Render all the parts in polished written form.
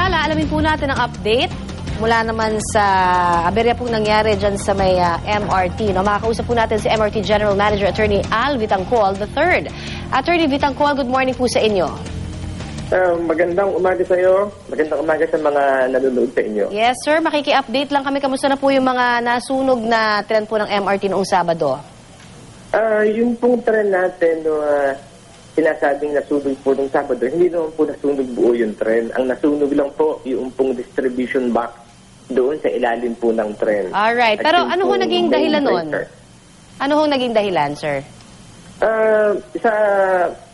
Samantala, alamin po natin ang update mula naman sa aberya pong nangyari dyan sa may MRT. No? Makakausap po natin si MRT General Manager Attorney Al Vitangcoal III. Attorney Vitangcoal, good morning po sa inyo. Magandang umaga sa iyo. Magandang umaga sa mga nanonood sa inyo. Yes, sir. Makiki-update lang kami. Kamusta na po yung mga nasunog na tren po ng MRT noong Sabado? Yung pong tren natin, sinasabing nasunog po nung Sabado, hindi naman po nasunog buo yung tren. Ang nasunog lang po yung pong distribution box doon sa ilalim po ng tren. Alright. Pero ano ho naging dahilan nun? Ano ho naging dahilan, sir? Sa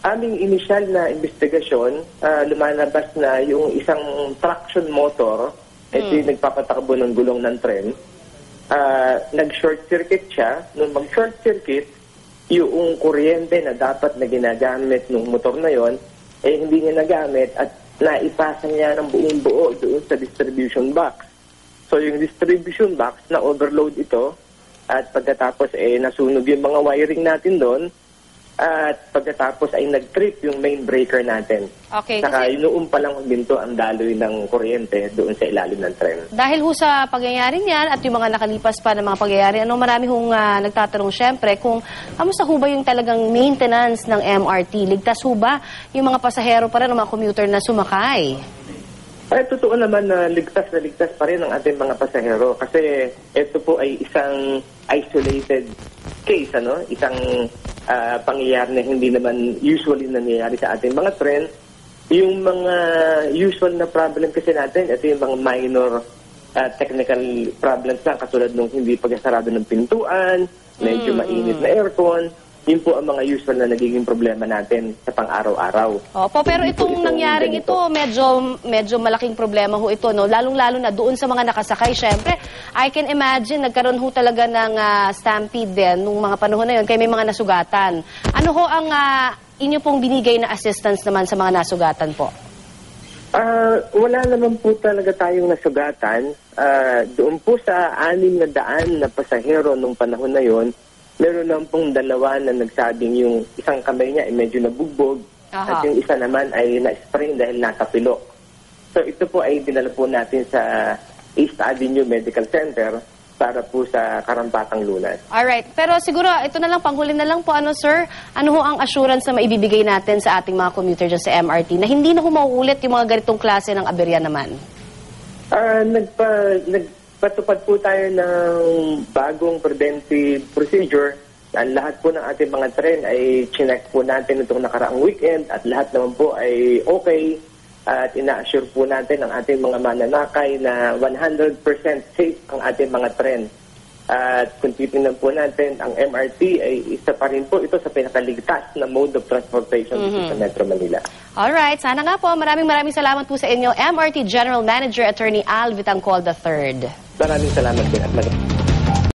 aming initial na investigasyon, lumalabas na yung isang traction motor, ito yung nagpapatakbo ng gulong ng tren, nag-short circuit siya. Nung mag-short circuit, yung kuryente na dapat na ginagamit ng motor na yon, hindi niya nagamit at naipasa niya ng buong buo doon sa distribution box. So yung distribution box, na-overload ito at pagkatapos nasunog yung mga wiring natin doon. At pagkatapos ay nag-trip yung main breaker natin. Okay. Saka noon pa lang huminto ang daloy ng kuryente doon sa ilalim ng tren. Dahil ho sa pangyayari niyan at yung mga nakalipas pa ng mga pangyayari, marami hong nagtatanong syempre kung kamusta ho ba yung talagang maintenance ng MRT? Ligtas ho ba yung mga pasahero pa rin, ng mga commuter na sumakay? Totoo naman na ligtas pa rin ang ating mga pasahero kasi ito po ay isang isolated case, isang pangyayari na hindi naman usually nangyayari sa ating mga tren. Yung mga usual na problem kasi natin, ito yung mga minor technical problems lang, katulad nung hindi pagkasarado ng pintuan, medyo mainit na aircon. Yun po ang mga usual na nagiging problema natin sa pang-araw-araw. Opo, pero itong nangyaring ito, medyo malaking problema ho ito, no? Lalong-lalo na doon sa mga nakasakay. Siyempre, I can imagine, nagkaroon ho talaga ng stampede din nung mga panahon na yun, kaya may mga nasugatan. Ano ho ang inyo pong binigay na assistance naman sa mga nasugatan po? Wala naman po talaga tayong nasugatan. Doon po sa 600 na pasahero nung panahon na yon, meron lang pong dalawa na nagsabing yung isang kamay niya ay medyo nabugbog. At yung isa naman ay na-sprain dahil nakapilok. So ito po ay dinala po natin sa East Avenue Medical Center para po sa karampatang lunas. Alright. Pero siguro ito na lang, panghuli na lang po, sir? Ano ho ang assurance na maibibigay natin sa ating mga commuter dyan sa MRT na hindi na ho mauulit yung mga ganitong klase ng aberya naman? Patupad po tayo ng bagong preventive procedure. Ang lahat po ng ating mga tren ay chinek po natin itong nakaraang weekend at lahat naman po ay okay. At ina-assure po natin ang ating mga mananakay na 100% safe ang ating mga tren. At kung titingnan po natin, ang MRT ay isa pa rin po ito sa pinakaligtas na mode of transportation dito sa Metro Manila. Alright, sana nga po. Maraming salamat po sa inyo, MRT General Manager Attorney Al Vitangcoal III. Maraming salamat din at